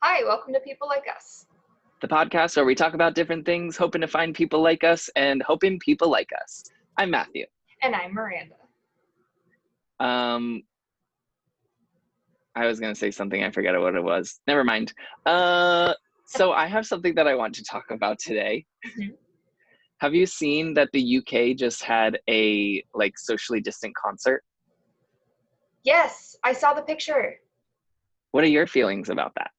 Hi, welcome to People Like Us. The podcast where we talk about different things, hoping to find people like us and hoping people like us. I'm Matthew. And I'm Miranda. I was going to say something. I forgot what it was. Never mind. So I have something that I want to talk about today. Mm-hmm. Have you seen that the UK just had a socially distant concert? Yes, I saw the picture. What are your feelings about that?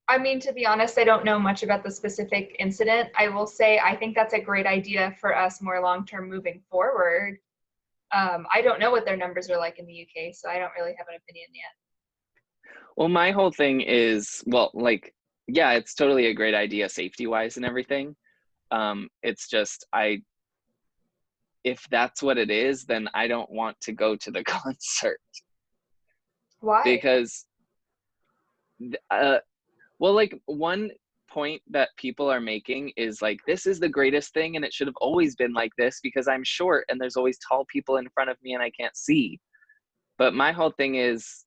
I mean, to be honest, I don't know much about the specific incident. I will say I think that's a great idea for us more long-term moving forward. I don't know what their numbers are like in the UK, so I don't really have an opinion yet. Well, my whole thing is, yeah, it's totally a great idea safety-wise and everything. It's just, if that's what it is, then I don't want to go to the concert. Why? Because, one point that people are making is this is the greatest thing and it should have always been like this because I'm short and there's always tall people in front of me and I can't see. But my whole thing is,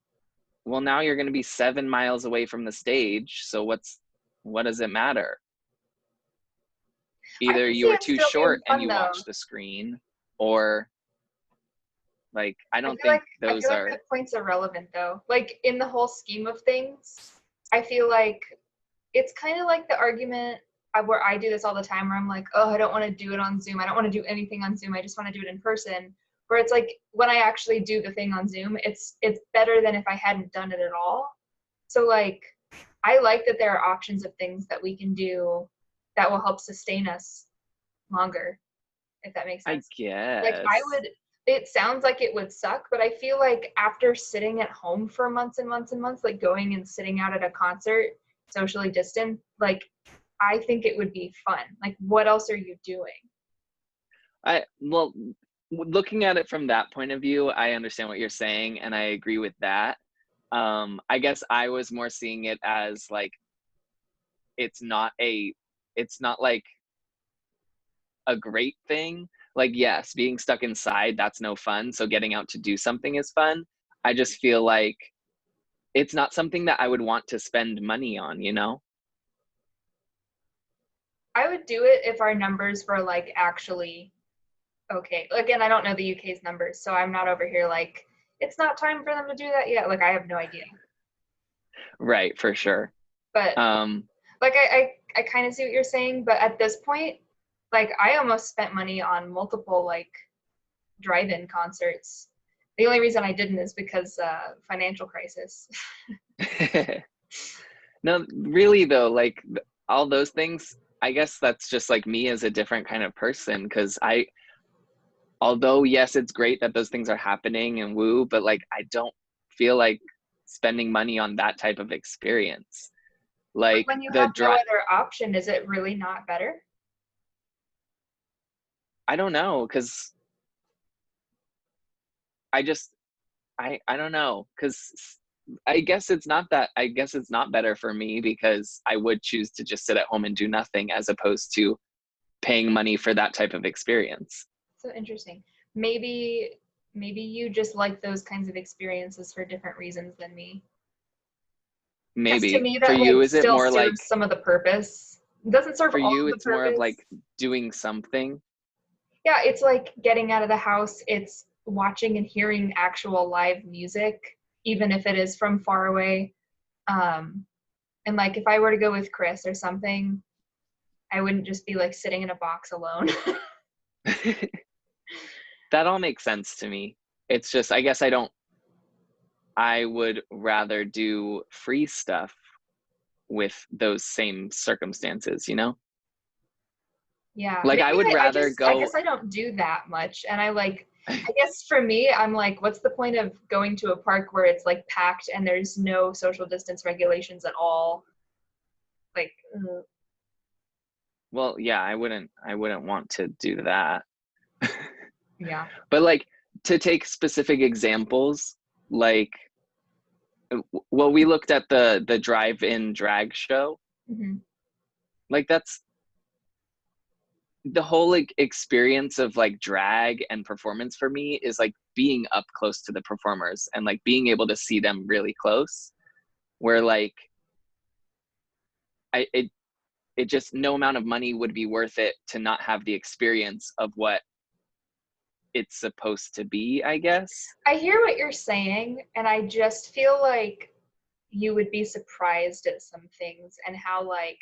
well, now you're going to be 7 miles away from the stage. So what does it matter? Either you were too short and you watch the screen, or I don't think those are. That point's irrelevant though. In the whole scheme of things, I feel like it's kind of like the argument where I do this all the time where I'm like, oh, I don't want to do it on Zoom. I don't want to do anything on Zoom. I just want to do it in person. Where it's like when I actually do the thing on Zoom, it's better than if I hadn't done it at all. So I like that there are options of things that we can do that will help sustain us longer, if that makes sense. I guess. It sounds like it would suck, but I feel like after sitting at home for months and months and months, going and sitting out at a concert, socially distant, I think it would be fun. What else are you doing? Looking at it from that point of view, I understand what you're saying, and I agree with that. I guess I was more seeing it as it's not like a great thing. Yes, being stuck inside, that's no fun. So getting out to do something is fun. I just feel like it's not something that I would want to spend money on, I would do it if our numbers were actually okay. Again, I don't know the UK's numbers, so I'm not over here it's not time for them to do that yet. I have no idea. Right, for sure. But I kind of see what you're saying, but at this point, I almost spent money on multiple drive-in concerts. The only reason I didn't is because financial crisis. No, really though, all those things, I guess that's just me as a different kind of person, because although yes, it's great that those things are happening and woo, but I don't feel like spending money on that type of experience. When you have no other option, is it really not better? I don't know, because I don't know, because I guess it's not better for me, because I would choose to just sit at home and do nothing as opposed to paying money for that type of experience. So interesting. Maybe you just like those kinds of experiences for different reasons than me. Maybe. To me, that, for you, is it more serves some of the purpose? It doesn't serve for all you, the it's purpose. more of doing something. Yeah, it's getting out of the house. It's watching and hearing actual live music, even if it is from far away. And if I were to go with Chris or something, I wouldn't just be sitting in a box alone. That all makes sense to me. It's just, I guess I would rather do free stuff with those same circumstances, Yeah. I would rather go. I guess I don't do that much. And I guess for me, I'm what's the point of going to a park where it's packed and there's no social distance regulations at all? Well, yeah, I wouldn't want to do that. Yeah. But to take specific examples, we looked at the drive-in drag show. Mm-hmm. That's the whole like experience of like drag and performance for me is like being up close to the performers and like being able to see them really close, where like I it just, no amount of money would be worth it to not have the experience of what it's supposed to be, I guess. I hear what you're saying, and I just feel like you would be surprised at some things and how like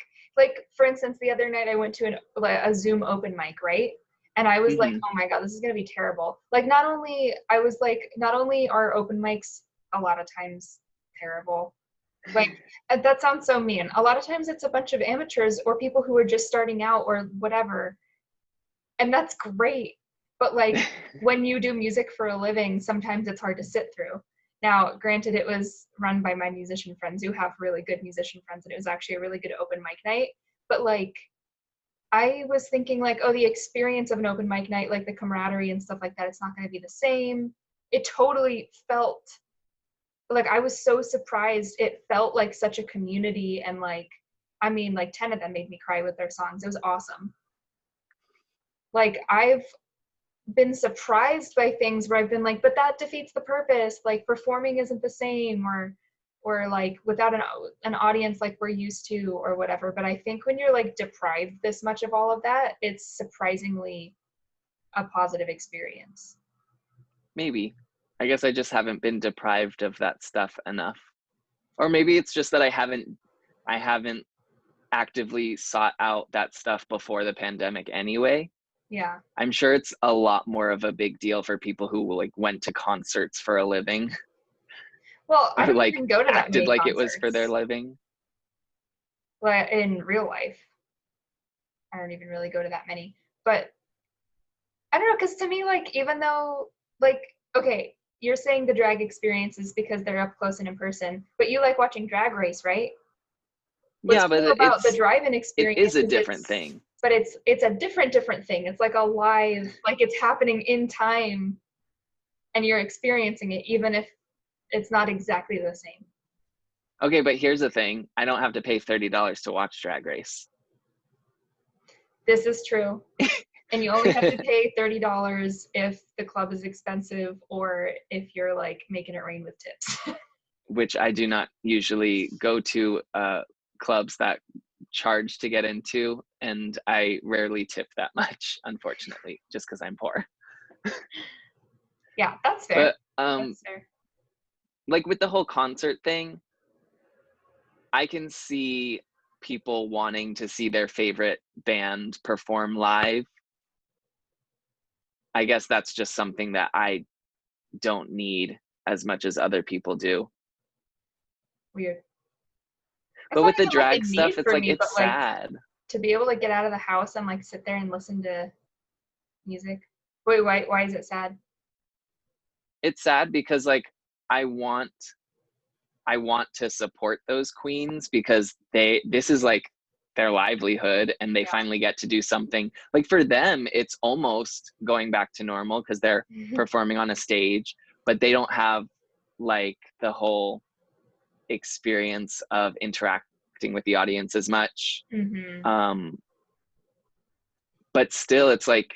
for instance, the other night I went to a Zoom open mic, right? And I was like, Mm-hmm. oh my God, this is gonna be terrible. Like not only are open mics a lot of times terrible, like that sounds so mean. A lot of times it's a bunch of amateurs or people who are just starting out or whatever. And that's great. But like when you do music for a living, sometimes it's hard to sit through. Now, granted, it was run by my musician friends who have really good musician friends, and it was actually a really good open mic night. But like, I was thinking like, oh, the experience of an open mic night, like the camaraderie and stuff like that, it's not going to be the same. It totally felt like I was so surprised. It felt like such a community, and like, I mean, like 10 of them made me cry with their songs. It was awesome. Like I've been surprised by things where I've been like, but that defeats the purpose. Like performing isn't the same, or like without an audience like we're used to, or whatever. But I think when you're like deprived this much of all of that, it's surprisingly a positive experience. Maybe. I guess I just haven't been deprived of that stuff enough. Or maybe it's just that I haven't actively sought out that stuff before the pandemic anyway. Yeah. I'm sure it's a lot more of a big deal for people who like went to concerts for a living Well, I or don't like even go to that acted many like it was for their concerts. living. But in real life, I don't even really go to that many. But I don't know, because to me, like, even though, like, okay, you're saying the drag experience is because they're up close and in person, but you like watching Drag Race, right? What's Yeah, but cool about the drive-in it experience is a is different thing. it's a different thing. It's like a live, like it's happening in time, and you're experiencing it, even if it's not exactly the same. Okay, but here's the thing. I don't have to pay $30 to watch Drag Race. This is true. And you only have to pay $30 if the club is expensive or if you're like making it rain with tips. Which I do not usually go to clubs that charge to get into, and I rarely tip that much, unfortunately, just because I'm poor. Yeah, that's fair. But That's fair. like with the whole concert thing, I can see people wanting to see their favorite band perform live. I guess that's just something that I don't need as much as other people do. Weird. It's But not with the even like a drag need stuff, it's for like me, but it's like sad. to be able to get out of the house and like sit there and listen to music. Wait, why is it sad? It's sad because like I want I want to support those queens because this is like their livelihood, and they Yeah. finally get to do something. Like for them, it's almost going back to normal because they're performing on a stage, but they don't have like the whole experience of interacting with the audience as much. Mm-hmm. But still, it's like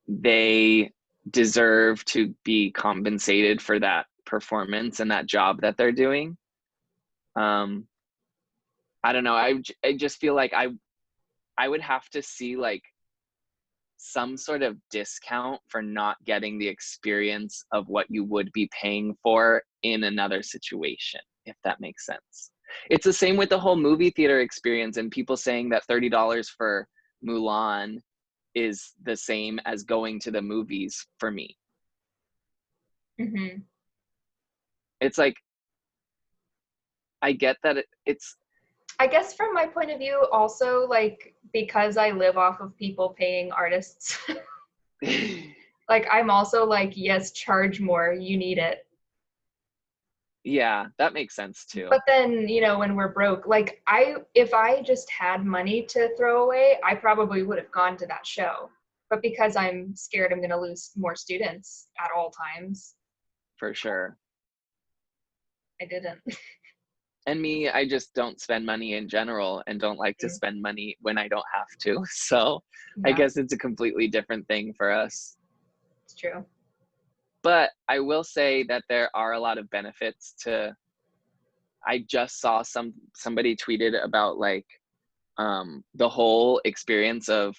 they deserve to be compensated for that performance and that job that they're doing. I don't know. I just feel like I would have to see like some sort of discount for not getting the experience of what you would be paying for in another situation, if that makes sense. It's the same with the whole movie theater experience and people saying that $30 for Mulan is the same as going to the movies for me. Mm-hmm. It's like, I get that it's I guess from my point of view, also like because I live off of people paying artists, like I'm also like, yes, charge more. You need it. yeah, that makes sense too. But then, when we're broke, like if I just had money to throw away, I probably would have gone to that show. But because I'm scared I'm going to lose more students at all times, For sure. I didn't. And me, I just don't spend money in general and don't like to Mm, spend money when I don't have to. So I yeah, guess it's a completely different thing for us. it's true. But I will say that there are a lot of benefits to, I just saw somebody tweeted about like the whole experience of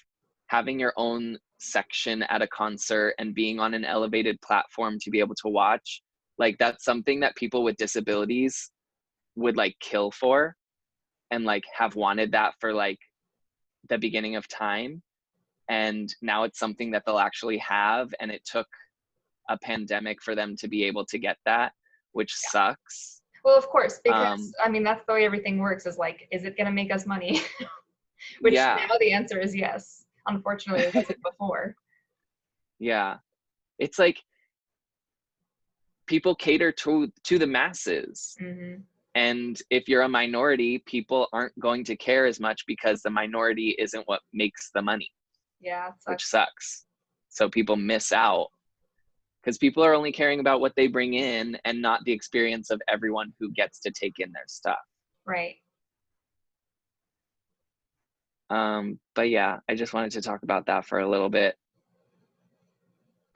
having your own section at a concert and being on an elevated platform to be able to watch. Like that's something that people with disabilities would like kill for and like have wanted that for like the beginning of time. And now it's something that they'll actually have. And it took a pandemic for them to be able to get that, which sucks. Well, of course, because Um, I mean that's the way everything works. Is like, is it going to make us money? Which yeah, now the answer is yes. Unfortunately, it wasn't before. yeah. It's like people cater to the masses. Hmm. And if you're a minority, people aren't going to care as much because the minority isn't what makes the money, Yeah, it which sucks. sucks. So people miss out because people are only caring about what they bring in and not the experience of everyone who gets to take in their stuff. Right. But yeah, I just wanted to talk about that for a little bit.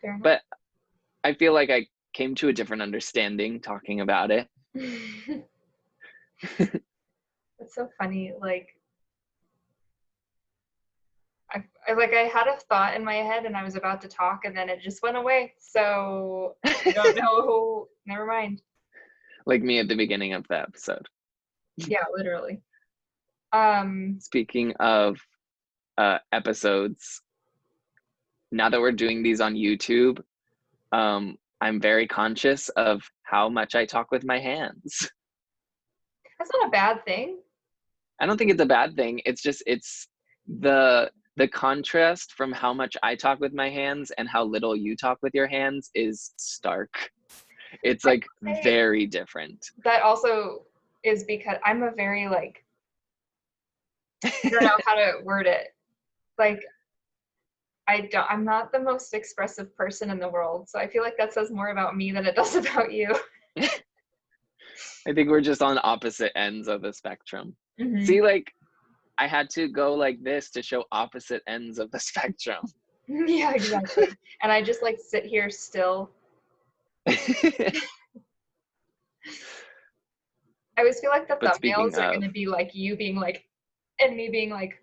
Fair enough. But I feel like I came to a different understanding talking about it. It's so funny. Like, I had a thought in my head and I was about to talk and then it just went away. So I don't know. Never mind. Like me at the beginning of the episode. Yeah, literally. Speaking of episodes, now that we're doing these on YouTube, I'm very conscious of how much I talk with my hands. That's not a bad thing. I don't think it's a bad thing. It's just the contrast from how much I talk with my hands and how little you talk with your hands is stark. It's I like would say very different. that also is because I'm a very like, I don't know how to word it. Like, I'm not the most expressive person in the world. So I feel like that says more about me than it does about you. I think we're just on opposite ends of the spectrum. Hmm. See, like I had to go like this to show opposite ends of the spectrum. Yeah, exactly. And I just like sit here still. I always feel like the But speaking thumbnails are of, going to be like you being like, and me being like,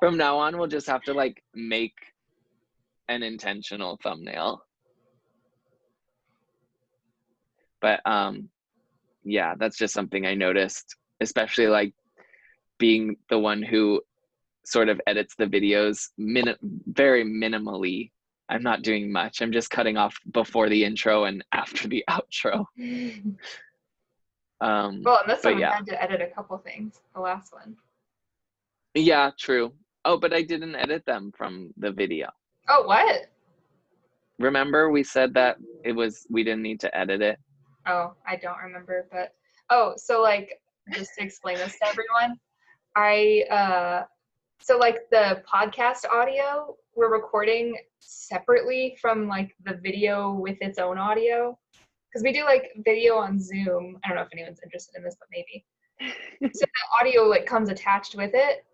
from now on, we'll just have to like make an intentional thumbnail. But yeah, that's just something I noticed, especially like being the one who sort of edits the videos very minimally. I'm not doing much. I'm just cutting off before the intro and after the outro. well, and this But one I yeah. had to edit a couple things. The last one. Yeah, true. Oh, but I didn't edit them from the video. Oh, what? Remember we said that we didn't need to edit it? Oh, I don't remember, but oh, so like just to explain this to everyone, so like the podcast audio we're recording separately from like the video with its own audio because we do like video on Zoom. I don't know if anyone's interested in this, but maybe. So the audio like comes attached with it.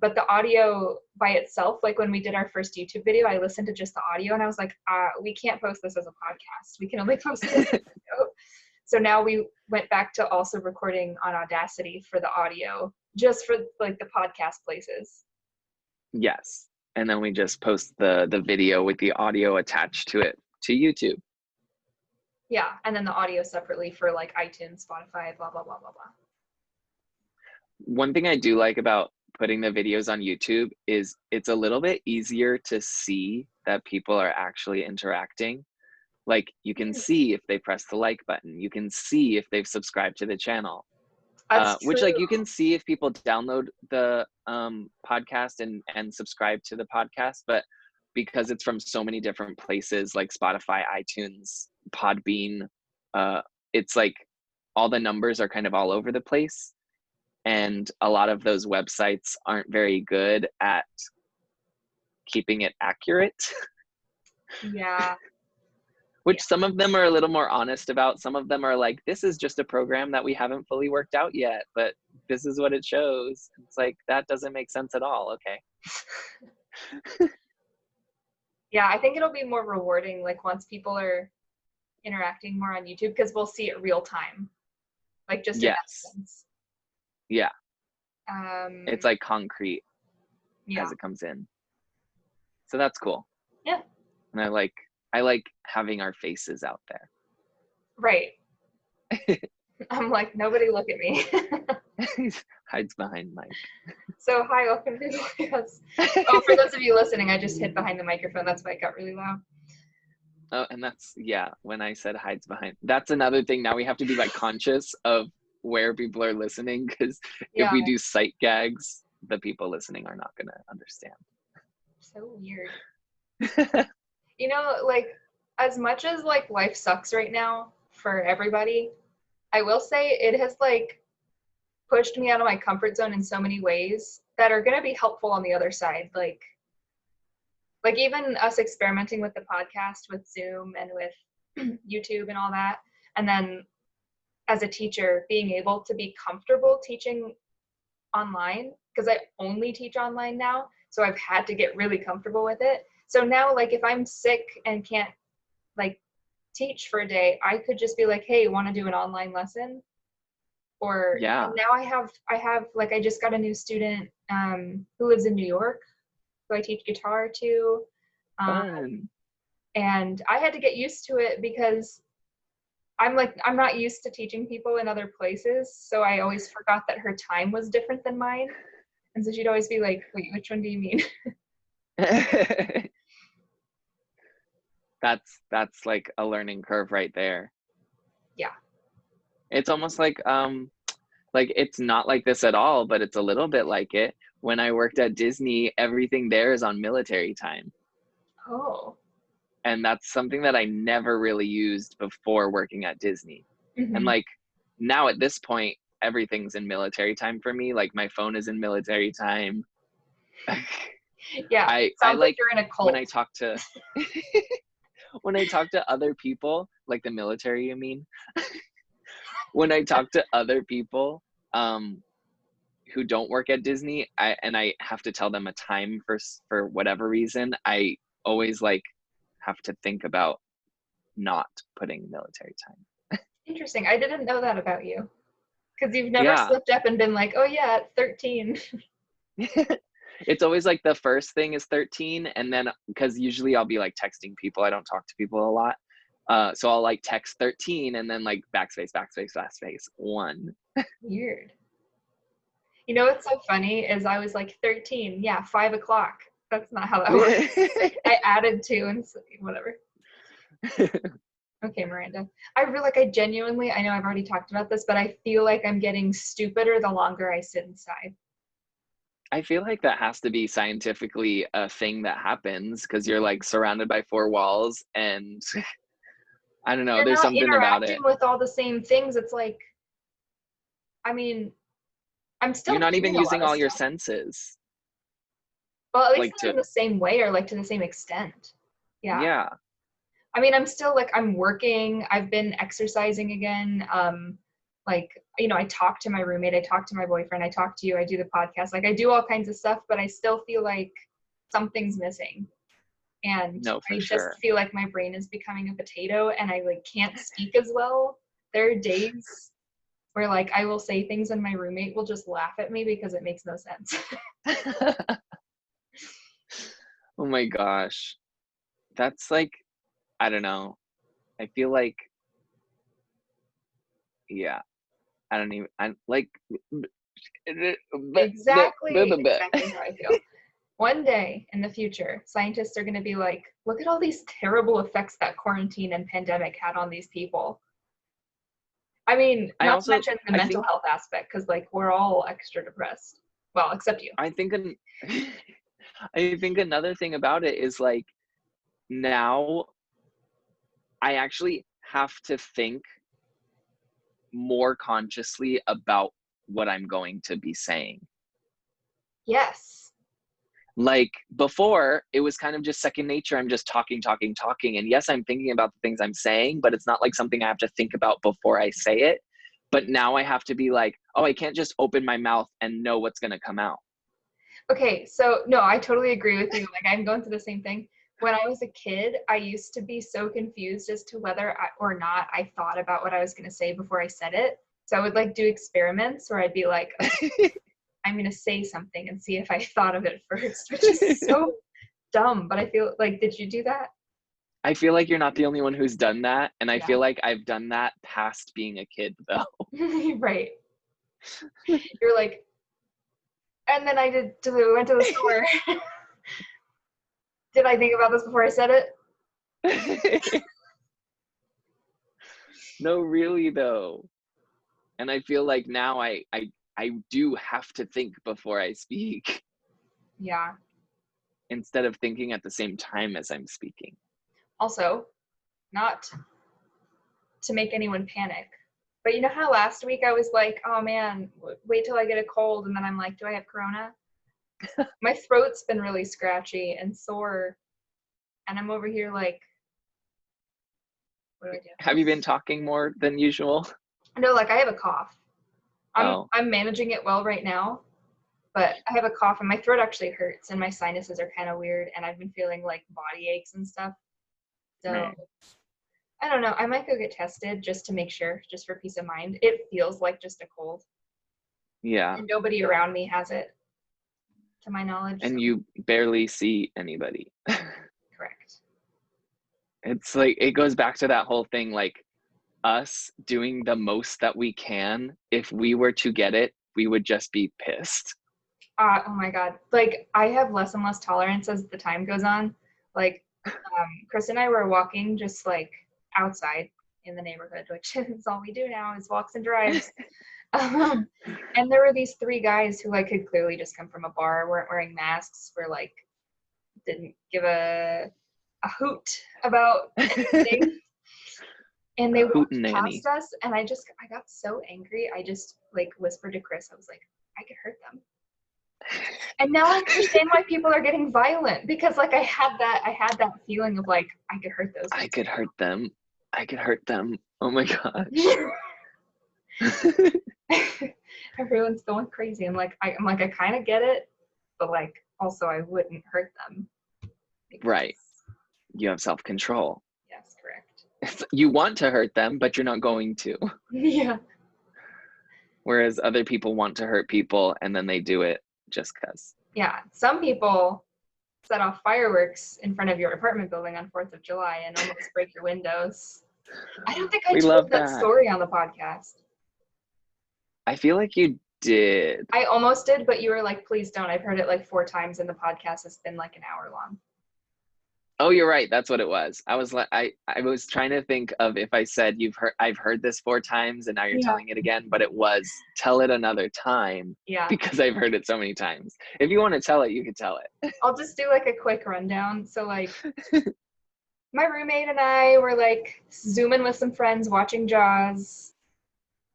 But the audio by itself, like when we did our first YouTube video, I listened to just the audio and I was like, we can't post this as a podcast. We can only post it as a video. So now we went back to also recording on Audacity for the audio, just for like the podcast places. Yes. And then we just post the video with the audio attached to it to YouTube. Yeah, and then the audio separately for like iTunes, Spotify, blah, blah, blah, blah, blah. One thing I do like about putting the videos on YouTube is it's a little bit easier to see that people are actually interacting. Like you can see if they press the like button, you can see if they've subscribed to the channel. That's Which true. like you can see if people download the podcast and subscribe to the podcast, but because it's from so many different places like Spotify, iTunes, Podbean, it's like all the numbers are kind of all over the place. And a lot of those websites aren't very good at keeping it accurate. Yeah. Which some of them are a little more honest about. Some of them are like, this is just a program that we haven't fully worked out yet, but this is what it shows. It's like, that doesn't make sense at all. Okay. Yeah, I think it'll be more rewarding, like once people are interacting more on YouTube, because we'll see it real time, like just in that sense. Yeah. It's like concrete yeah. as it comes in. So that's cool. Yeah. And I like having our faces out there. Right. I'm like, nobody look at me. Hides behind Mike. So hi, welcome to the podcast. Oh, for those of you listening, I just hid behind the microphone. That's why it got really loud. Oh, and that's, yeah, when I said hides behind, that's another thing. Now we have to be like conscious of where people are listening, because if we do sight gags, the people listening are not going to understand. So weird. You know, like, as much as like life sucks right now for everybody, I will say it has like pushed me out of my comfort zone in so many ways that are going to be helpful on the other side. Like even us experimenting with the podcast, with Zoom and with YouTube and all that. And then as a teacher, being able to be comfortable teaching online, because I only teach online now. So I've had to get really comfortable with it. So now, like, if I'm sick and can't like teach for a day, I could just be like, hey, want to do an online lesson? Or yeah. now I have like, I just got a new student who lives in New York, who I teach guitar to. Fun. And I had to get used to it because I'm not used to teaching people in other places. So I always forgot that her time was different than mine. And so she'd always be like, wait, which one do you mean? That's like a learning curve right there. Yeah. It's almost like it's not like this at all, but it's a little bit like it. When I worked at Disney, everything there is on military time. Oh. And that's something that I never really used before working at Disney. Mm-hmm. And like now at this point, everything's in military time for me. Like my phone is in military time. Yeah. I like you're in a cult. when I talk to when I talk to other people, like the military, you mean? When I talk to other people who don't work at Disney, I have to tell them a time for whatever reason, I always like have to think about not putting military time. Interesting. I didn't know that about you. Because you've never slipped up and been like, oh yeah, at 13. It's always like the first thing is 13, and then because usually I'll be like texting people. I don't talk to people a lot. So I'll like text 13 and then like backspace 1. Weird. You know what's so funny is I was like 13. Yeah, 5 o'clock. That's not how that works. I added 2 and whatever. Okay, Miranda. I genuinely, I know I've already talked about this, but I feel like I'm getting stupider the longer I sit inside. I feel like that has to be scientifically a thing that happens because you're like surrounded by 4 walls and I don't know, there's something about it. Interacting with all the same things. It's like, I mean, I'm still You're not even using all your stuff. senses. Well, at least not in the same way or like to the same extent. Yeah. Yeah. I mean, I'm still like, I'm working. I've been exercising again. Like, you know, I talk to my roommate, I talk to my boyfriend, I talk to you, I do the podcast. Like I do all kinds of stuff, but I still feel like something's missing. And I just feel like my brain is becoming a potato and I like can't speak as well. There are days where like I will say things and my roommate will just laugh at me because it makes no sense. Oh my gosh. That's like, I don't know. I feel like, yeah. I'm like. Exactly how I feel. One day in the future, scientists are going to be like, look at all these terrible effects that quarantine and pandemic had on these people. I mean, not to mention the mental health aspect, because like we're all extra depressed. Well, except you. I think another thing about it is like now I actually have to think more consciously about what I'm going to be saying. Yes. Like before, it was kind of just second nature. I'm just talking. And yes, I'm thinking about the things I'm saying, but it's not like something I have to think about before I say it. But now I have to be like, oh, I can't just open my mouth and know what's going to come out. Okay, so no, I totally agree with you. Like I'm going through the same thing. When I was a kid, I used to be so confused as to whether or not I thought about what I was going to say before I said it. So I would like do experiments where I'd be like, okay, I'm going to say something and see if I thought of it first, which is so dumb. But I feel like, did you do that? I feel like you're not the only one who's done that. And I Yeah. feel like I've done that past being a kid, though. Right. You're like, and then I went to the store. Did I think about this before I said it? No, really, though. And I feel like now I do have to think before I speak. Yeah. Instead of thinking at the same time as I'm speaking. Also, not to make anyone panic, but you know how last week I was like, oh man, wait till I get a cold, and then I'm like, do I have corona? My throat's been really scratchy and sore, and I'm over here like, what do I do? Have you been talking more than usual? No, like I have a cough. Oh. I'm managing it well right now, but I have a cough and my throat actually hurts and my sinuses are kind of weird and I've been feeling like body aches and stuff. So Right. I don't know. I might go get tested just to make sure, just for peace of mind. It feels like just a cold. Yeah. And nobody around me has it, to my knowledge. And So. you barely see anybody. Correct. It's like, it goes back to that whole thing, like us doing the most that we can. If we were to get it, we would just be pissed. Oh my God. Like I have less and less tolerance as the time goes on. Like Chris and I were walking just like outside in the neighborhood, which is all we do now is walks and drives. And there were these three guys who like could clearly just come from a bar, weren't wearing masks, were like didn't give a hoot about anything. And they walked past us and I got so angry. I just like whispered to Chris, I was like, I could hurt them. And now I understand why people are getting violent, because like I had that feeling of like I could hurt those guys. I could hurt them. Oh my gosh. Everyone's going crazy. I'm like I kind of get it, but like also I wouldn't hurt them. Right. You have self-control. Yes, correct. You want to hurt them, but you're not going to. Yeah. Whereas other people want to hurt people and then they do it just because. Yeah. Some people set off fireworks in front of your apartment building on 4th of July and almost break your windows. I don't think I told that story on the podcast. I feel like you did. I almost did, but you were like, please don't. I've heard it like 4 times and the podcast has been like an hour long. Oh, you're right. That's what it was. I was like, I was trying to think of if I said I've heard this 4 times and now you're telling it again, but it was tell it another time. Yeah. Because I've heard it so many times. If you want to tell it, you can tell it. I'll just do like a quick rundown. So like my roommate and I were like Zooming with some friends watching Jaws,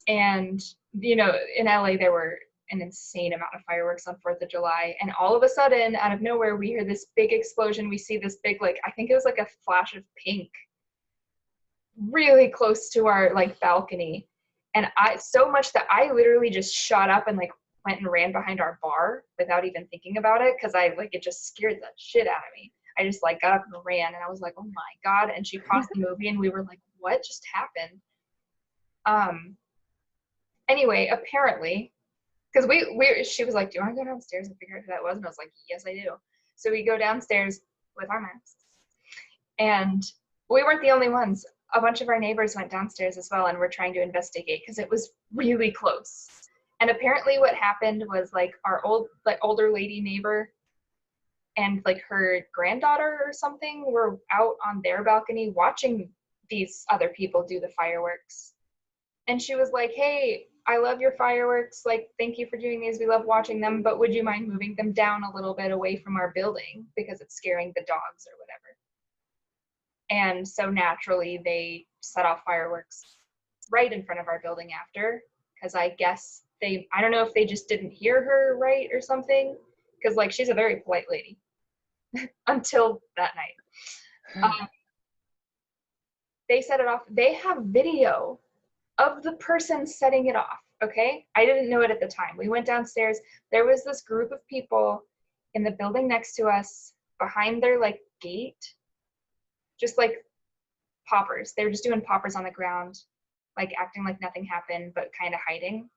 and you know, in LA there were an insane amount of fireworks on 4th of July, and all of a sudden out of nowhere we hear this big explosion. We see this big, like I think it was like a flash of pink really close to our like balcony, and so much that I literally just shot up and like went and ran behind our bar without even thinking about it, because I like it just scared the shit out of me. I just like got up and ran, and I was like, oh my God. And she paused the movie and we were like, what just happened? Anyway, apparently, because she was like, do you want to go downstairs and figure out who that was? And I was like, yes, I do. So we go downstairs with our masks, and we weren't the only ones. A bunch of our neighbors went downstairs as well and were trying to investigate because it was really close. And apparently what happened was like our older lady neighbor and like her granddaughter or something were out on their balcony watching these other people do the fireworks. And she was like, hey, I love your fireworks. Like, thank you for doing these. We love watching them, but would you mind moving them down a little bit away from our building because it's scaring the dogs or whatever. And so naturally they set off fireworks right in front of our building after, because I guess I don't know if they just didn't hear her right or something, because like she's a very polite lady until that night. They set it off. They have video of the person setting it off. Okay, I didn't know it at the time. We went downstairs. There was this group of people in the building next to us behind their like gate, just like poppers. They were just doing poppers on the ground, like acting like nothing happened, but kind of hiding.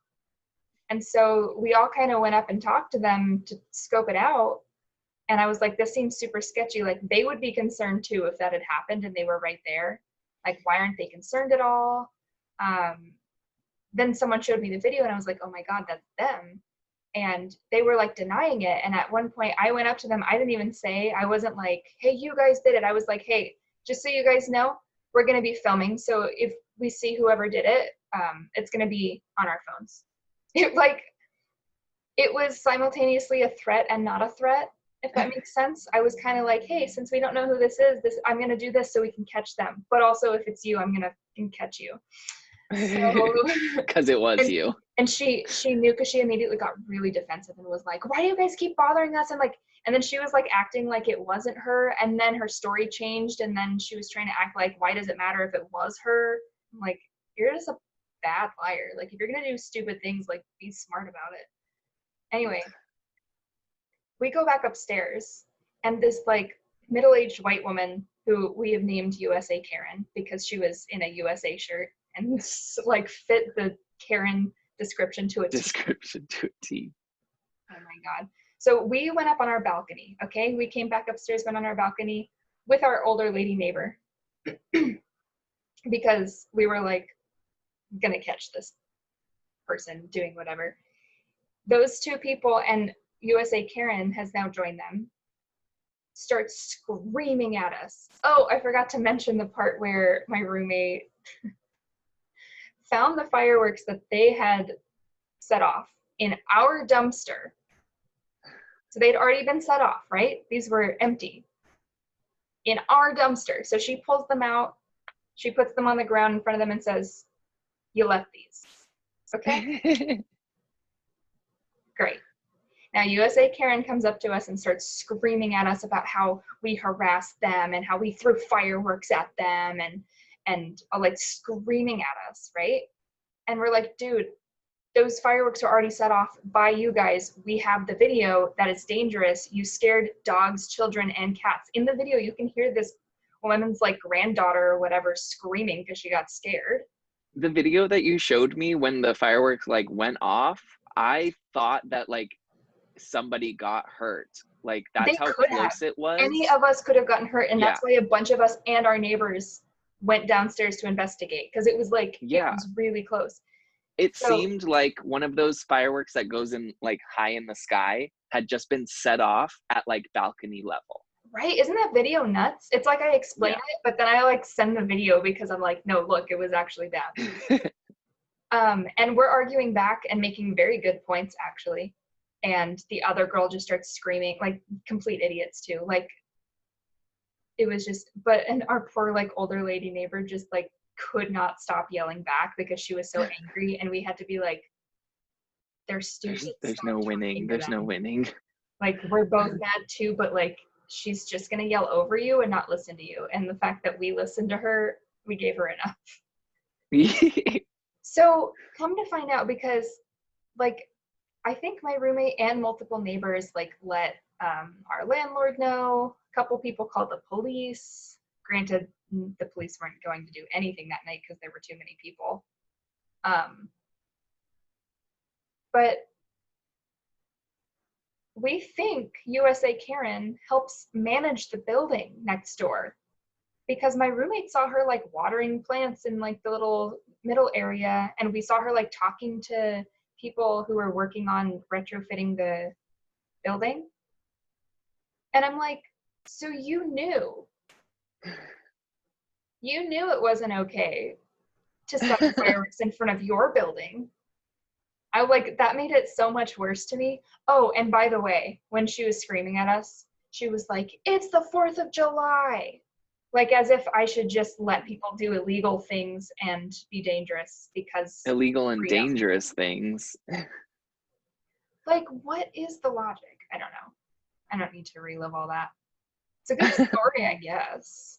And so we all kind of went up and talked to them to scope it out. And I was like, this seems super sketchy. Like they would be concerned too if that had happened and they were right there. Like, why aren't they concerned at all? Then someone showed me the video and I was like, oh my God, that's them. And they were like denying it. And at one point I went up to them. I didn't even say, I wasn't like, hey, you guys did it. I was like, hey, just so you guys know, we're going to be filming. So if we see whoever did it, it's going to be on our phones. It was simultaneously a threat and not a threat, if that makes sense. I was kind of like, hey, since we don't know who this is, I'm going to do this so we can catch them. But also if it's you, I'm going to catch you. So, because it was you. And she knew, because she immediately got really defensive and was like, why do you guys keep bothering us? And then she was like acting like it wasn't her. And then her story changed. And then she was trying to act like, why does it matter if it was her? I'm like, you're just a bad liar. Like, if you're going to do stupid things, like, be smart about it. Anyway, we go back upstairs and this like middle-aged white woman who we have named USA Karen because she was in a USA shirt and like fit the Karen description to a T. Oh my God. So we went up on our balcony, okay? We came back upstairs, went on our balcony with our older lady neighbor because we were like gonna catch this person doing whatever. Those two people and USA Karen has now joined them, start screaming at us. Oh, I forgot to mention the part where my roommate found the fireworks that they had set off in our dumpster. So they'd already been set off, right? These were empty in our dumpster. So she pulls them out, she puts them on the ground in front of them and says, you left these, okay? Great. Now USA Karen comes up to us and starts screaming at us about how we harassed them and how we threw fireworks at them and like screaming at us, right? And we're like, dude, those fireworks are already set off by you guys. We have the video. That is dangerous. You scared dogs, children, and cats. In the video, you can hear this woman's like granddaughter or whatever screaming because she got scared. The video that you showed me when the fireworks like went off, I thought that like somebody got hurt. Like that's how close it was. Any of us could have gotten hurt, and that's why a bunch of us and our neighbors went downstairs to investigate, because it was like it was really close. It seemed like one of those fireworks that goes in like high in the sky had just been set off at like balcony level. Right? Isn't that video nuts? It's like I explain it, but then I like send the video because I'm like, no, look, it was actually bad. And we're arguing back and making very good points actually. And the other girl just starts screaming, like complete idiots too. Like it was just, and our poor like older lady neighbor just like could not stop yelling back because she was so angry, and we had to be like, they're stupid. There's no winning. There's no winning. Like we're both mad too, but like she's just gonna yell over you and not listen to you. And the fact that we listened to her, we gave her enough. So come to find out, because like I think my roommate and multiple neighbors like let our landlord know. A couple people called the police. Granted, the police weren't going to do anything that night because there were too many people. But we think USA Karen helps manage the building next door, because my roommate saw her like watering plants in like the little middle area, and we saw her like talking to people who were working on retrofitting the building. And I'm like, so you knew it wasn't okay to set fireworks in front of your building. I like, that made it so much worse to me. Oh, and by the way, when she was screaming at us, she was like, it's the 4th of July. Like as if I should just let people do illegal things and be dangerous because illegal and dangerous things. Like, what is the logic? I don't know. I don't need to relive all that. It's a good story, I guess.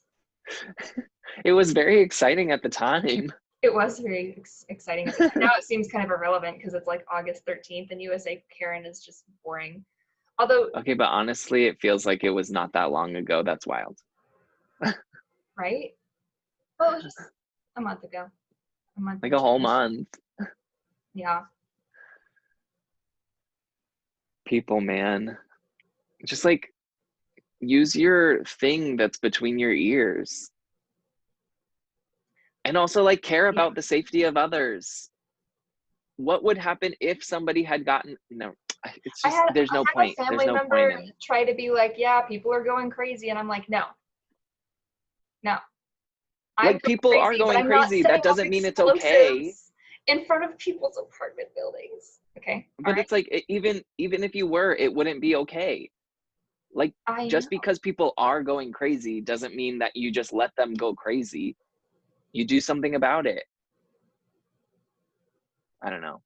It was very exciting at the time. It was very exciting at the time. Now it seems kind of irrelevant because it's like August 13th and USA Karen is just boring. Although, Okay, but honestly, it feels like it was not that long ago. That's wild. right? Well, it was just a month ago. A month Like and a whole change. month. Yeah. People, man. Just like use your thing that's between your ears. And also like care Yeah. about the safety of others. What would happen if somebody had gotten it's I just had there's no a point. There's family no point member in it. try to be like, yeah, people are going crazy, and I'm like, no, no, I'm Like going people are crazy, but going I'm not crazy. That setting off doesn't mean it's okay. explosives in front of people's apartment buildings. Okay, all But right. it's like even if you were, it wouldn't be okay. Like I just know. because people are going crazy doesn't mean that you just let them go crazy. You do something about it. I don't know.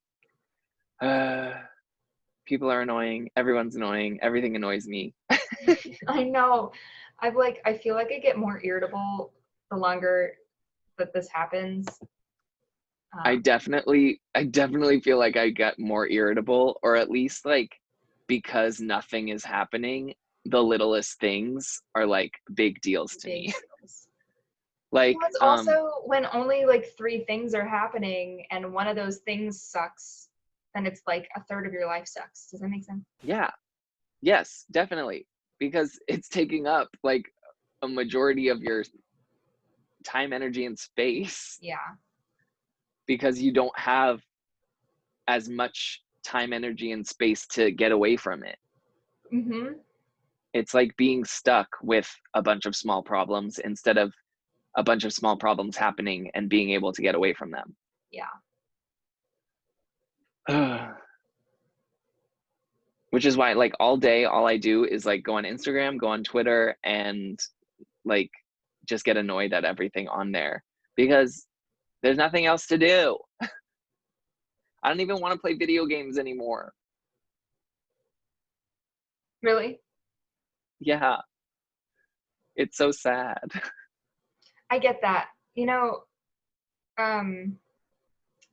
People are annoying. Everyone's annoying. Everything annoys me. I know. I feel like I get more irritable the longer that this happens. I Um, definitely feel like I get more irritable, or at least like because nothing is happening, the littlest things are like big deals to big me. deals. Like Well, it's also when only like 3 things are happening and one of those things sucks, then it's like a third of your life sucks. Does that make sense? yeah. Yes, definitely. Because it's taking up like a majority of your time, energy, and space Yeah. because you don't have as much time, energy, and space to get away from it. Mm-hmm. It's like being stuck with a bunch of small problems instead of a bunch of small problems happening and being able to get away from them. Yeah. Which is why like all day all I do is like go on Instagram, go on Twitter, and like just get annoyed at everything on there because there's nothing else to do. I don't even want to play video games anymore. Really? Yeah, it's so sad. I get that. You know, um,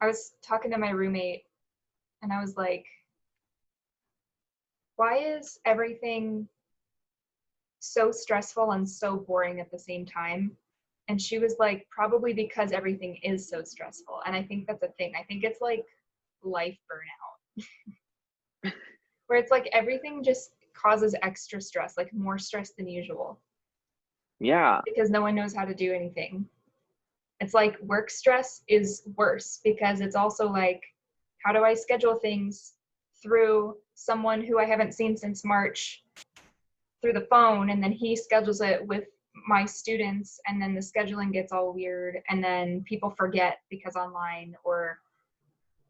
I was talking to my roommate and I was like, why is everything so stressful and so boring at the same time? And she was like, probably because everything is so stressful. And I think that's a thing. I think it's like life burnout, where it's like everything just causes extra stress, like more stress than usual, Yeah, because no one knows how to do anything. It's like work stress is worse because it's also like, how do I schedule things through someone who I haven't seen since March through the phone, and then he schedules it with my students, and then the scheduling gets all weird, and then people forget because online, or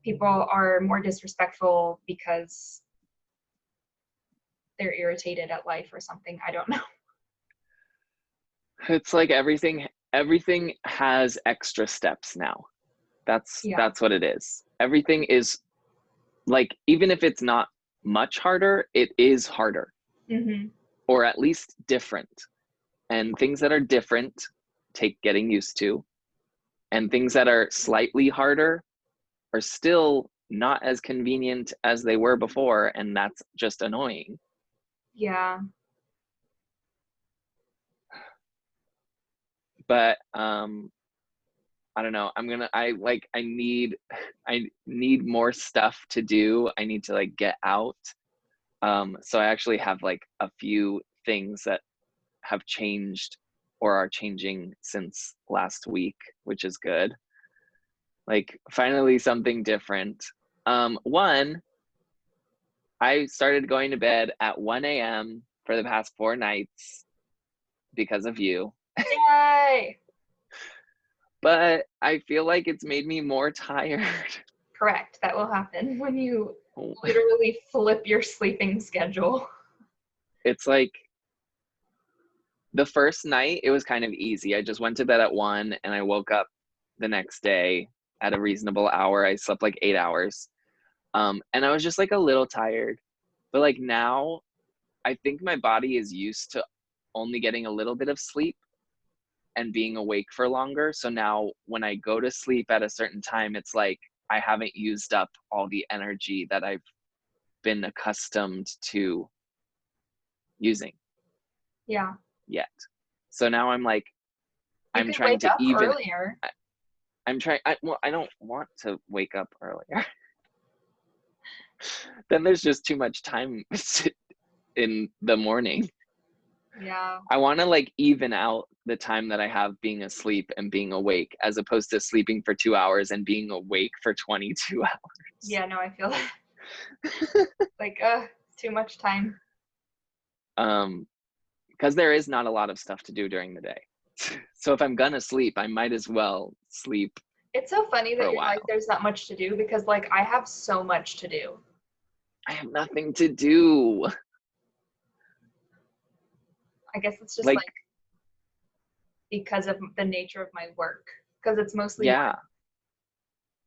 people are more disrespectful because they're irritated at life or something. I don't know. it's like everything has extra steps now. Yeah. That's what it is. Everything is like even if it's not much harder, it is harder Mm-hmm. or at least different. And things that are different take getting used to, and things that are slightly harder are still not as convenient as they were before, and that's just annoying. Yeah. But I don't know. I need more stuff to do. I need to like get out. So I actually have like a few things that have changed or are changing since last week, which is good. Like finally something different. One, I started going to bed at 1 a.m. for the past 4 nights because of you. Yay. But I feel like it's made me more tired. Correct. That will happen when you literally flip your sleeping schedule. It's like the first night, it was kind of easy. I just went to bed at 1 and I woke up the next day at a reasonable hour. I slept like 8 hours. And I was just like a little tired. But like now, I think my body is used to only getting a little bit of sleep and being awake for longer. So now when I go to sleep at a certain time, it's like I haven't used up all the energy that I've been accustomed to using Yeah. yet. So now I'm like, You I'm could trying wake to up even, earlier. I don't want to wake up earlier. Then there's just too much time in the morning. Yeah. I want to like even out the time that I have being asleep and being awake, as opposed to sleeping for 2 hours and being awake for 22 hours. Yeah, no, I feel like too much time. Because there is not a lot of stuff to do during the day. So if I'm gonna sleep, I might as well sleep It's so funny for that a you're like while. there's not much to do, because like I have so much to do. I have nothing to do. I guess it's just Like, like because of the nature of my work, because it's mostly yeah, work.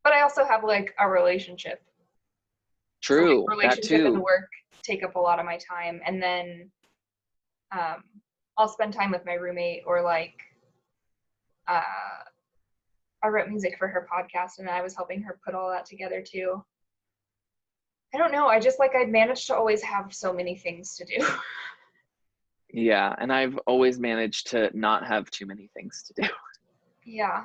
But I also have like a relationship. So like true, that relationship and too. work take up a lot of my time, and then I'll spend time with my roommate, or like uh, I wrote music for her podcast, and I was helping her put all that together too. I don't know. I just like I managed to always have so many things to do. Yeah, and I've always managed to not have too many things to do. Yeah.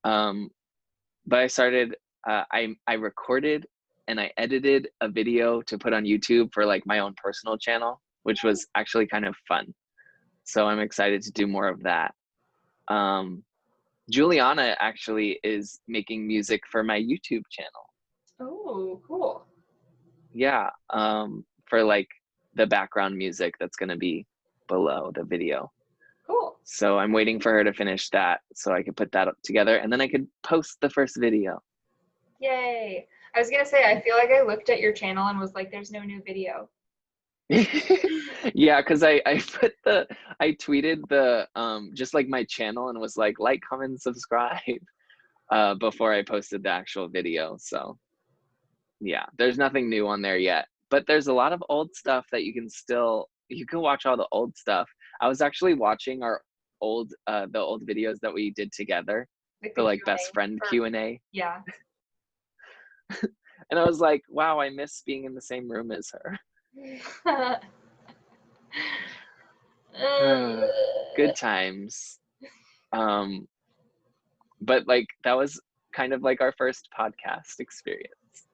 But I started, I recorded and I edited a video to put on YouTube for like my own personal channel, which was actually kind of fun. So I'm excited to do more of that. Juliana actually is making music for my YouTube channel. Oh, cool. Yeah, for like the background music that's going to be below the video. Cool. So I'm waiting for her to finish that so I could put that up together, and then I could post the first video. Yay. I was gonna say, I feel like I looked at your channel and was like, there's no new video. Yeah, because I tweeted the just like my channel and was like comment, subscribe before I posted the actual video. So yeah, there's nothing new on there yet, but there's a lot of old stuff that you can watch all the old stuff. I was actually watching our the old videos that we did together, Like the the like best Q&A. friend Or, Q&A, yeah. and I was like, wow, I miss being in the same room as her. Good times. But like that was kind of like our first podcast experience,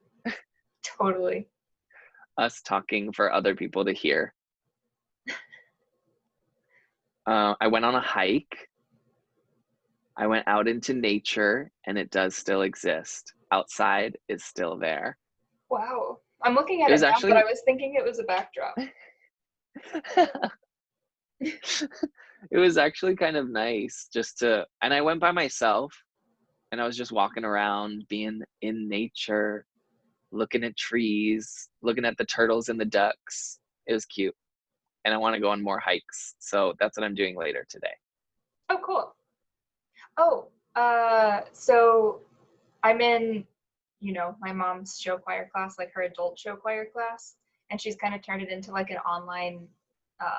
Totally. us talking for other people to hear. I went on a hike. I went out into nature, and it does still exist. Outside is still there. Wow. I'm looking at It it was now, but I actually was thinking it was a backdrop. it was actually kind of nice and I went by myself, and I was just walking around, being in nature, looking at trees, looking at the turtles and the ducks. It was cute. And I want to go on more hikes. So that's what I'm doing later today. Oh, cool. Oh, so I'm in, my mom's show choir class, like her adult show choir class, and she's kind of turned it into like an online, I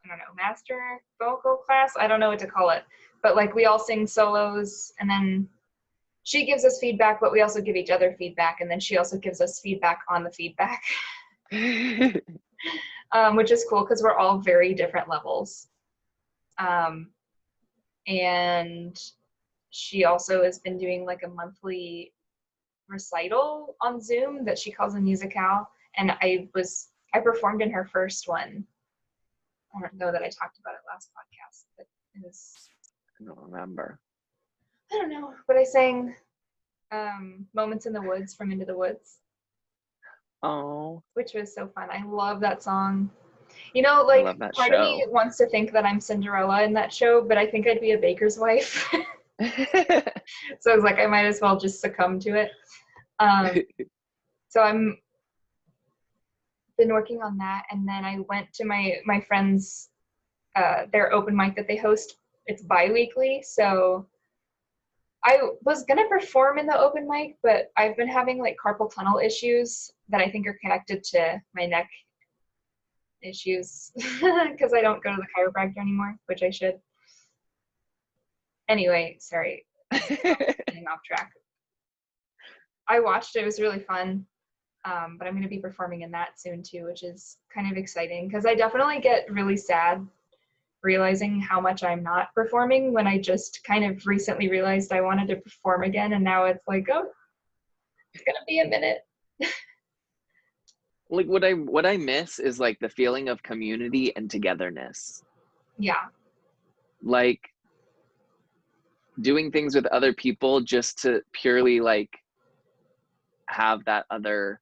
don't know, master vocal class. I don't know what to call it, but like we all sing solos, and then she gives us feedback, but we also give each other feedback, and then she also gives us feedback on the feedback, which is cool because we're all very different levels. And she also has been doing like a monthly recital on Zoom that she calls a musicale, and I performed in her first one. I don't know that I talked about it last podcast, but it was, I don't remember. I don't know, but I sang Moments in the Woods from Into the Woods. Oh, which was so fun. I love that song. I Like love that part of me show. wants to think that I'm Cinderella in that show, but I think I'd be a baker's wife. So I was like, I might as well just succumb to it. So I'm been working on that, and then I went to my friends, their open mic that they host. It's bi-weekly, so I was gonna perform in the open mic, but I've been having like carpal tunnel issues that I think are connected to my neck issues because I don't go to the chiropractor anymore, which I should. Anyway, sorry, getting off track. I watched it. It was really fun. But I'm going to be performing in that soon too, which is kind of exciting because I definitely get really sad realizing how much I'm not performing when I just kind of recently realized I wanted to perform again, and now it's like, oh, it's going to be a minute. Like what I miss is like the feeling of community and togetherness. Yeah. Like doing things with other people just to purely like have that other,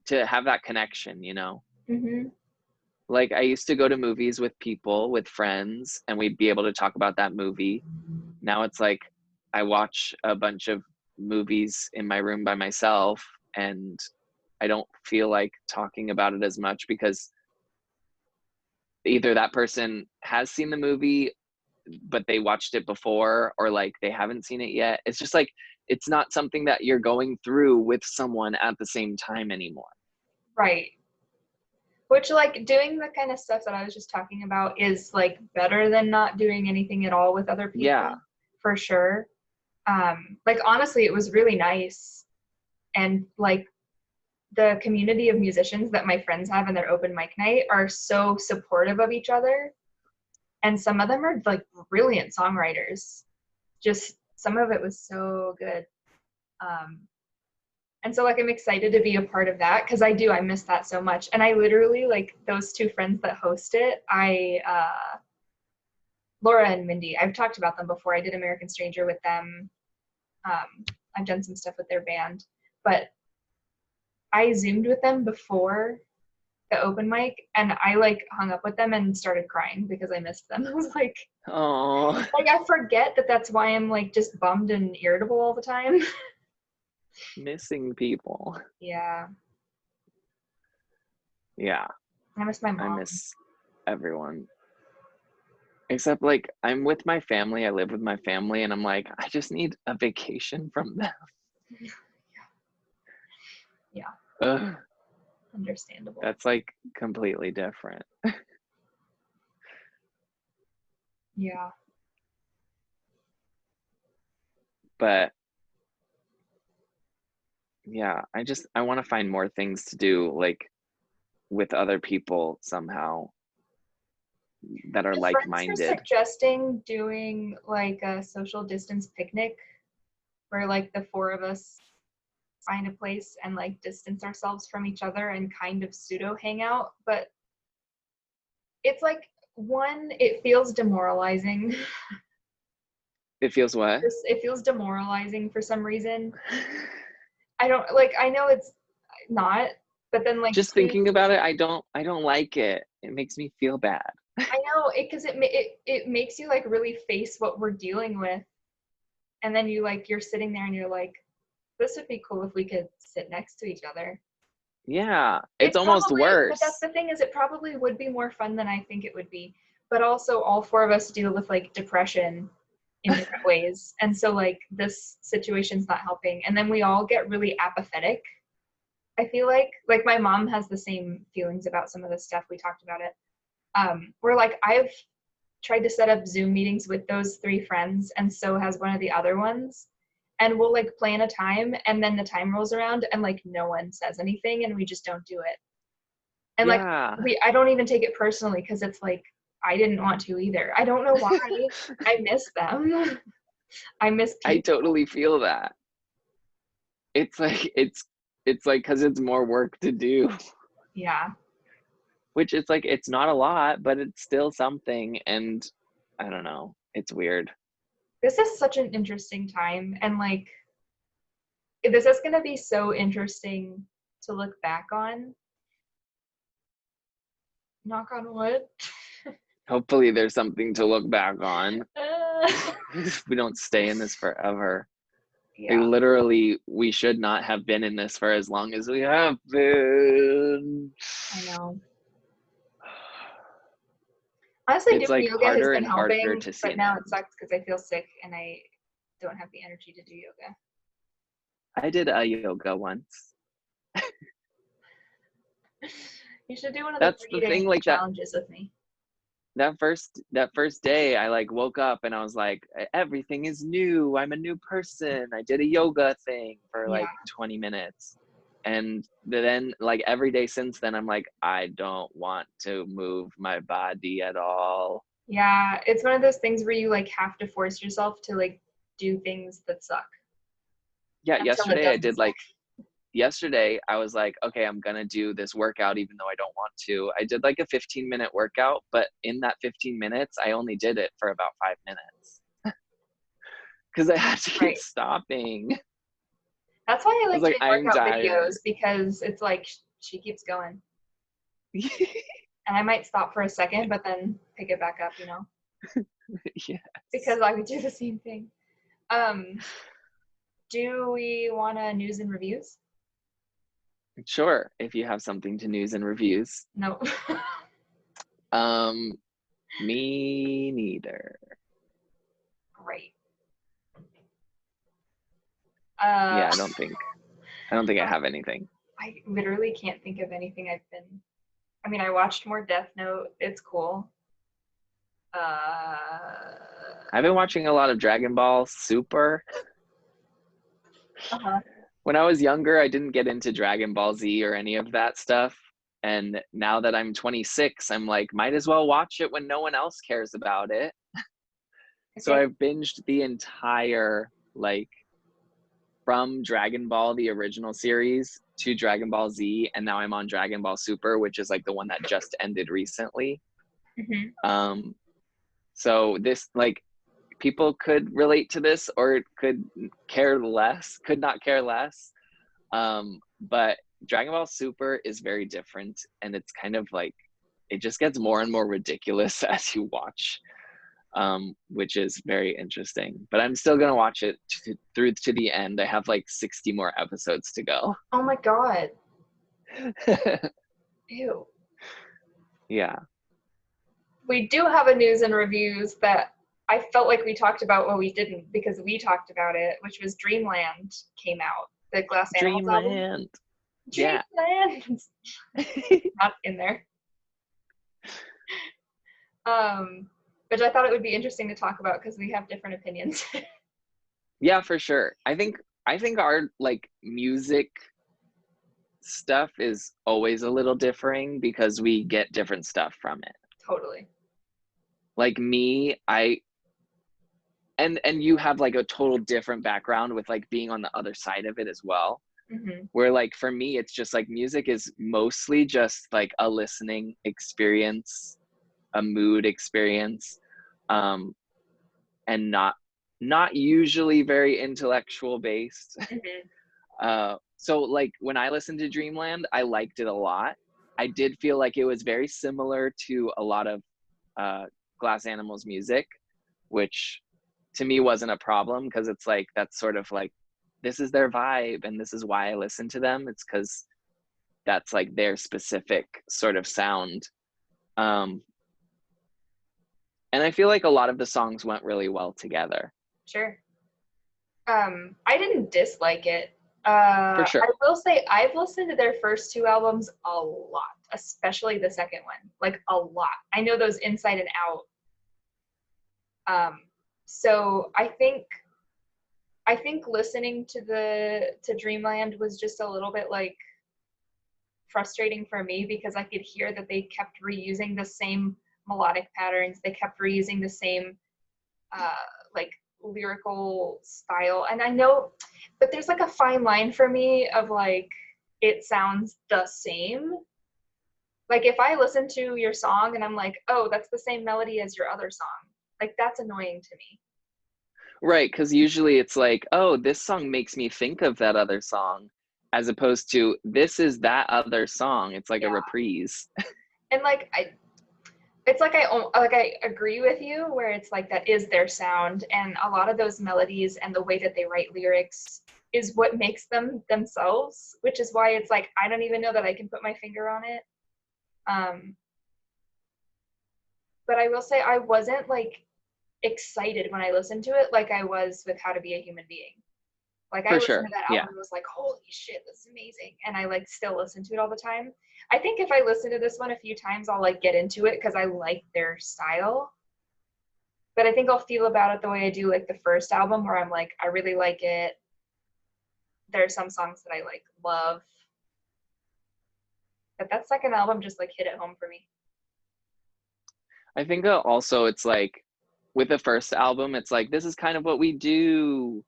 to have that connection, you know? Mm-hmm. Like I used to go to movies with people, with friends, and we'd be able to talk about that movie. Now it's like I watch a bunch of movies in my room by myself, and I don't feel like talking about it as much because either that person has seen the movie but they watched it before, or like they haven't seen it yet. It's just like it's not something that you're going through with someone at the same time anymore. Right. Which, like, doing the kind of stuff that I was just talking about is like better than not doing anything at all with other people. Yeah. For sure. Like, honestly, it was really nice. And like the community of musicians that my friends have in their open mic night are so supportive of each other. And some of them are like brilliant songwriters. Just some of it was so good. And so like I'm excited to be a part of that because I miss that so much. And I literally, like, those two friends that host it, Laura and Mindy, I've talked about them before. I did American Stranger with them. I've done some stuff with their band, but I Zoomed with them before the open mic, and I like hung up with them and started crying because I missed them. I was like, Oh, like I forget that that's why I'm like just bummed and irritable all the time. missing people. Yeah, Yeah, I miss my I mom. miss everyone. Except like I'm with my family, I live with my family, and I'm like, I just need a vacation from them. Yeah, Ugh, understandable. that's like completely different. Yeah. But yeah, I want to find more things to do like with other people somehow that are My friends were like-minded. suggesting doing like a social distance picnic where like the four of us find a place and like distance ourselves from each other and kind of pseudo hang out. But it's like, one, it feels demoralizing. It feels what? It feels demoralizing for some reason. I don't like, I know it's not, but then like Just two, thinking about it, I don't like it. It makes me feel bad. I know it because it makes you like really face what we're dealing with, and then you're sitting there and you're like, this would be cool if we could sit next to each other. Yeah, it's It almost probably, but that's worse. the thing, is it probably would be more fun than I think it would be. But also all four of us deal with like depression in different ways. And so like this situation's not helping. And then we all get really apathetic. I feel like my mom has the same feelings about some of the stuff. We talked about it. Where like I've tried to set up Zoom meetings with those three friends, and so has one of the other ones. And we'll like plan a time, and then the time rolls around and like no one says anything and we just don't do it. And like Yeah. I don't even take it personally because it's like I didn't want to either. I don't know why. I miss them. I miss I people. totally feel that. It's like it's like because it's more work to do. Yeah. Which it's like it's not a lot, but it's still something, and I don't know. It's weird. This is such an interesting time, and like this is gonna be so interesting to look back on. Knock on wood. Hopefully there's something to look back on. Uh, We don't stay in this forever. Like yeah. literally, we should not have been in this for as long as we have been. I know. Honestly, It's doing like yoga has harder been and harder helping, to see but an now it end. sucks because I feel sick and I don't have the energy to do yoga. I did a yoga once. You should do one of the That's the 30-day thing, like challenges with me. that first day I like woke up and I was like, everything is new. I'm a new person. I did a yoga thing for Yeah. like 20 minutes. And then like every day since then I'm like, I don't want to move my body at all. Yeah, it's one of those things where you like have to force yourself to like do things that suck Yeah, until it doesn't suck. yesterday I was like, okay, I'm gonna do this workout even though I don't want to. I did like a 15-minute workout, but in that 15 minutes I only did it for about 5 minutes because I had to keep Right. stopping. That's why I I was like like, doing I'm workout tired. videos, because it's like she keeps going. And I might stop for a second, but then pick it back up, Yes. because I would do the same thing. Um, do we want to news and reviews? Sure, if you have something to news and reviews. No. Um, me neither. Great. Yeah, I don't think I have anything. I literally can't think of anything I mean, I watched more Death Note. It's cool. I've been watching a lot of Dragon Ball Super. Uh-huh. When I was younger, I didn't get into Dragon Ball Z or any of that stuff. And now that I'm 26, I'm like, might as well watch it when no one else cares about it. So Okay. I've binged the entire, like, from Dragon Ball, the original series, to Dragon Ball Z, and now I'm on Dragon Ball Super, which is like the one that just ended recently. Hmm. So this, like, people could relate to this or could not care less. But Dragon Ball Super is very different, and it's kind of like it just gets more and more ridiculous as you watch, which is very interesting. But I'm still gonna watch it through to the end. I have like 60 more episodes to go. Oh my God. Ew. Yeah. We do have a news and reviews that I felt like we talked about, well, we didn't, because we talked about it, which was Dreamland came out, the Glass Animals album. Dreamland. Yeah. Dreamland. Not in there. Which I thought it would be interesting to talk about because we have different opinions. Yeah, for sure. I think our like music stuff is always a little differing because we get different stuff from it. Totally. Like me, and you have like a total different background with like being on the other side of it as well. Hmm. Where like for me it's just like music is mostly just like a listening experience, a mood experience, and not usually very intellectual based. Hmm. So like when I listened to Dreamland, I liked it a lot. I did feel like it was very similar to a lot of Glass Animals music, which to me wasn't a problem because it's like that's sort of like this is their vibe and this is why I listen to them. It's because that's like their specific sort of sound. Um, and I feel like a lot of the songs went really well together. Sure. I didn't dislike it. For I sure. will say I've listened to their first two albums a lot, especially the second one, like a lot. I know those inside and out. So I think listening to Dreamland was just a little bit like frustrating for me because I could hear that they kept reusing the same melodic patterns. They kept reusing the same like lyrical style. And I know, but there's like a fine line for me of like it sounds the same. Like if I listen to your song and I'm like, oh, that's the same melody as your other song, like that's annoying to me. Right, because usually it's like, oh, this song makes me think of that other song, as opposed to this is that other song. It's like a Yeah. reprise. And like it's like I agree with you where it's like that is their sound, and a lot of those melodies and the way that they write lyrics is what makes them themselves, which is why it's like I don't even know that I can put my finger on it. Um, but I will say I wasn't like excited when I listened to it like I was with How to Be a Human Being. Like I For listened sure. to that Yeah. album and was like, holy shit, this is amazing. And I like still listen to it all the time. I think if I listen to this one a few times, I'll like get into it because I like their style. But I think I'll feel about it the way I do like the first album, where I'm like, I really like it. There are some songs that I like love. But that second album just like hit it home for me. I think also it's like with the first album, it's like, this is kind of what we do.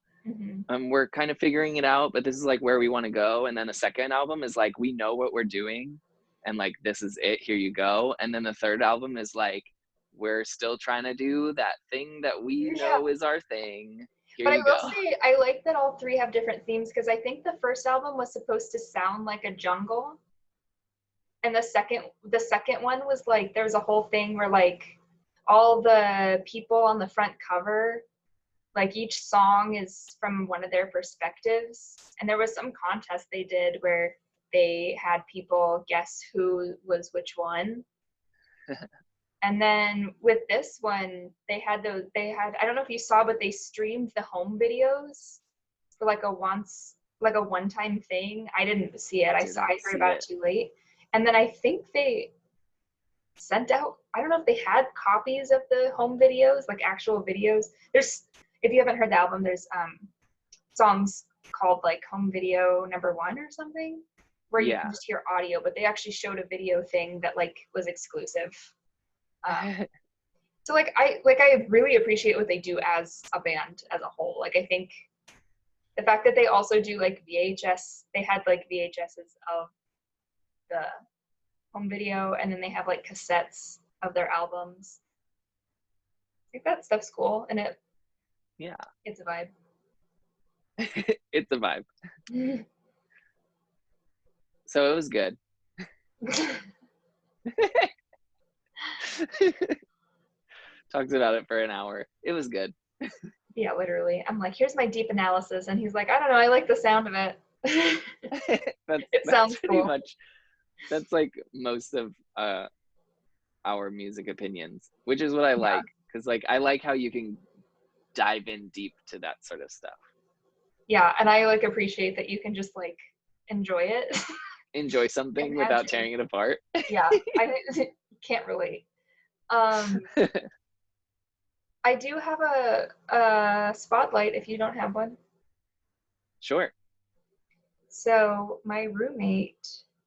We're kind of figuring it out, but this is like where we want to go. And then the second album is like, we know what we're doing and like, this is it, here you go. And then the third album is like, we're still trying to do that thing that we Yeah. know is our thing. Here But I you will go. say I like that all three have different themes, because I think the first album was supposed to sound like a jungle. And the second one was like, there was a whole thing where like all the people on the front cover, like each song is from one of their perspectives. And there was some contest they did where they had people guess who was which one. And then with this one, they had I don't know if you saw, but they streamed the home videos for like a one-time thing. I didn't see it. I heard about it too late. And then I think they sent out, I don't know if they had copies of the home videos, like actual videos. If you haven't heard the album, there's songs called like Home Video Number 1 or something, where you can just hear audio, but they actually showed a video thing that like was exclusive. So like I really appreciate what they do as a band as a whole. Like I think the fact that they also do like VHS, they had like VHSs of the home video, and then they have like cassettes of their albums. I think that stuff's cool, and it's a vibe. It's a vibe. So it was good. Talked about it for an hour. It was good. Yeah, literally. I'm like, here's my deep analysis, and he's like, I don't know, I like the sound of it. It sounds pretty cool. much. That's like most of our music opinions, which is what I like, because like I like how you can dive in deep to that sort of stuff. Yeah, and I like appreciate that you can just like enjoy it. Enjoy something without tearing it apart. Yeah, I can't relate. I do have a spotlight if you don't have one. Sure. So my roommate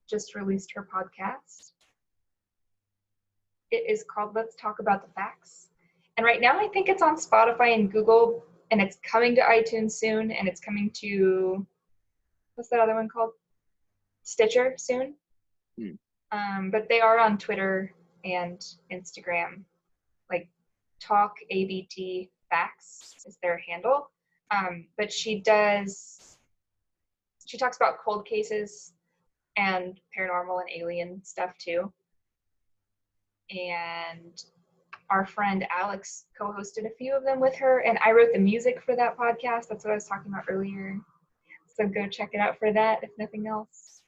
just released her podcast. It is called Let's Talk About the Facts. And right now I think it's on Spotify and Google, and it's coming to iTunes soon, and it's coming to, what's that other one called? Stitcher soon. But they are on Twitter and Instagram. Like Talk ABT Facts is their handle. But she talks about cold cases and paranormal and alien stuff too. And our friend Alex co-hosted a few of them with her, and I wrote the music for that podcast. That's what I was talking about earlier. So go check it out for that, if nothing else.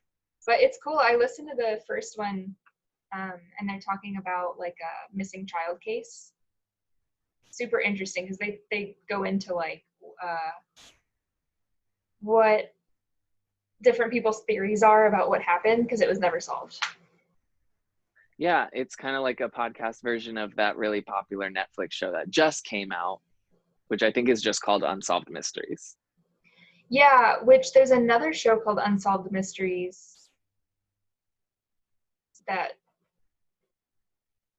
But it's cool. I listened to the first one, and they're talking about like a missing child case. Super interesting, because they go into like what different people's theories are about what happened, because it was never solved. Yeah, it's kind of like a podcast version of that really popular Netflix show that just came out, which I think is just called Unsolved Mysteries. Yeah, which there's another show called Unsolved Mysteries that,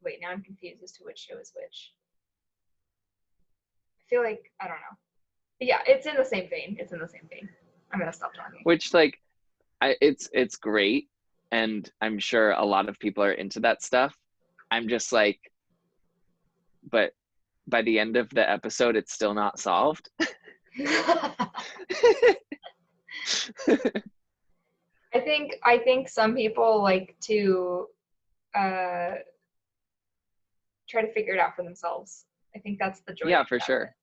wait, now I'm confused as to which show is which. I feel like, I don't know. But yeah, it's in the same vein. I'm gonna stop talking. Which like, it's great. And I'm sure a lot of people are into that stuff. I'm just like, but by the end of the episode, it's still not solved. I think some people like to try to figure it out for themselves. I think that's the joy. Yeah, for sure.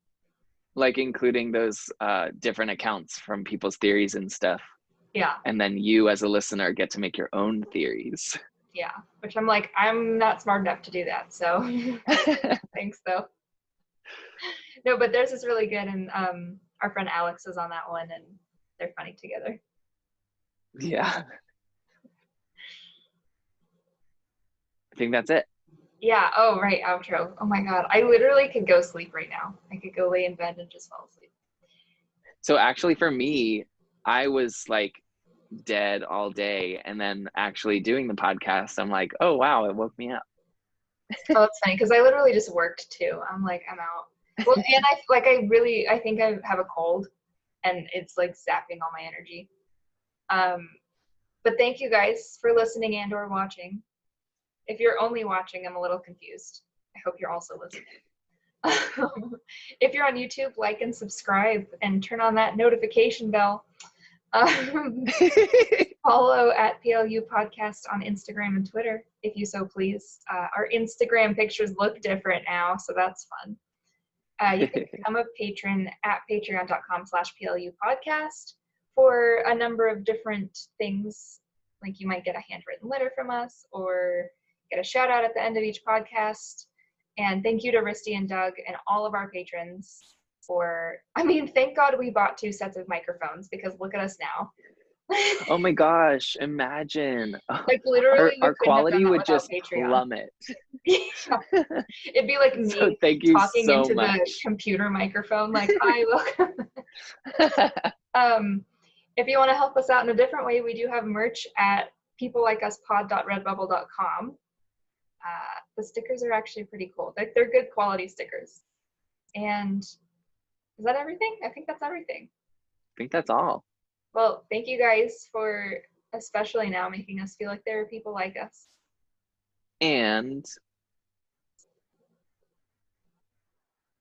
Like including those different accounts from people's theories and stuff. Yeah. And then you as a listener get to make your own theories. Yeah, which I'm like, I'm not smart enough to do that, so thanks though. No, but theirs is really good, and our friend Alex is on that one, and they're funny together. Yeah. I think that's it. Yeah. Oh, right. Outro. Oh my God. I literally could go sleep right now. I could go lay in bed and just fall asleep. So actually for me, I was like dead all day, and then actually doing the podcast, I'm like, oh wow, it woke me up. Oh, it's funny because I literally just worked too. I'm like, I'm out. Well, and I think I have a cold, and it's like zapping all my energy. But thank you guys for listening and or watching. If you're only watching, I'm a little confused. I hope you're also listening. If you're on YouTube, like and subscribe and turn on that notification bell. Follow at PLU Podcast on Instagram and Twitter, if you so please. Our Instagram pictures look different now, so that's fun. You can become a patron at patreon.com/PLU Podcast for a number of different things. Like you might get a handwritten letter from us or get a shout out at the end of each podcast. And thank you to Risty and Doug and all of our patrons thank God we bought 2 sets of microphones, because look at us now. Oh my gosh, imagine. Like literally our quality would just Patreon. plummet. Yeah. It'd be like me So thank you talking so into much. the computer microphone, like, hi, welcome. If you want to help us out in a different way, we do have merch at peoplelikeUspod.redbubble.com. The stickers are actually pretty cool. They're good quality stickers. And is that everything? I think that's everything. I think that's all. Well, thank you guys for, especially now, making us feel like there are people like us. And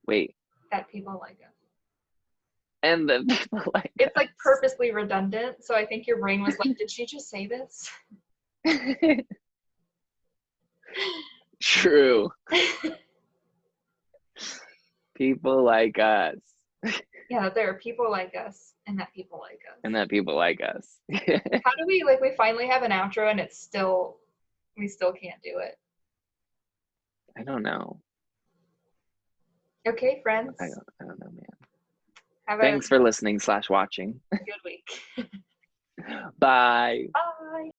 wait. That people like us. And the people like it's us. Like purposely redundant, so I think your brain was like, did she just say this? True. People like us. Yeah, that there are people like us, and that people like us. And that people like us. How do we finally have an outro and we still can't do it? I don't know. Okay, friends. I don't know, man. Have Thanks for listening / watching. Good week. Bye. Bye.